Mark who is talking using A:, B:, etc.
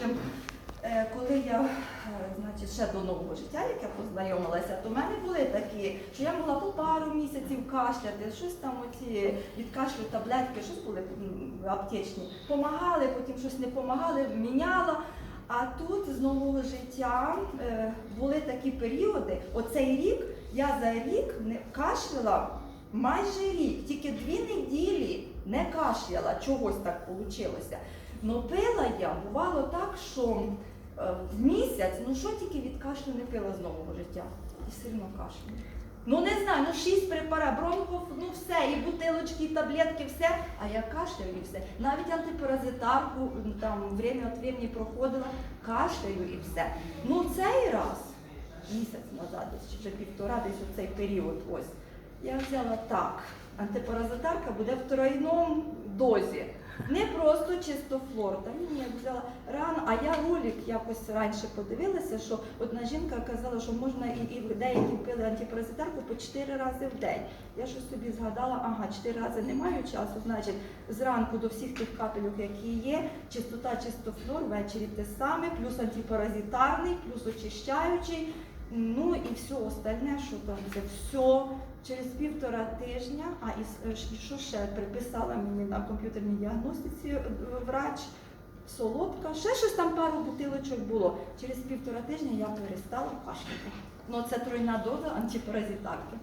A: общем, коли я, значить, ще до нового життя, як я познайомилася, то в мене були такі, що я могла по пару місяців кашляти, щось там оці від кашлю таблетки, щось були аптечні, помагали, потім щось не помагали, міняла. А тут з нового життя були такі періоди, оцей рік, я за рік не кашляла майже рік, тільки 2 неділі не кашляла, чогось так вийшло. Но пила я, бувало так, що в місяць, ну що тільки від кашлю не пила з нового життя, і все одно кашлю. Ну не знаю, 6 препаратів, бронхов, ну все, і бутилочки, і таблетки, все, а я кашляю і все. Навіть антипаразитарку, там, время від времени проходила, кашляю і все. Ну цей раз, місяць назад, десь, чи вже 1,5, десь оцей період, ось, я взяла так, антипаразитарка буде в тройному дозі. Не просто чисто флор, та ні, я взяла рано, а я ролик якось раніше подивилася, що одна жінка казала, що можна і деякі пили антипаразитарку по 4 рази в день. Я щось собі згадала, ага, 4 рази не маю часу, значить зранку до всіх тих капельок, які є, чистота, чисто флор, ввечері те саме, плюс антипаразитарний, плюс очищаючий, ну і все остальне, що там, це все. Через 1,5 тижня, і що ще приписала мені на комп'ютерній діагностиці врач, солодка, ще щось там пару бутилочок було. Через 1,5 тижня я перестала кашляти. Ну це тройна доза антипаразитарки.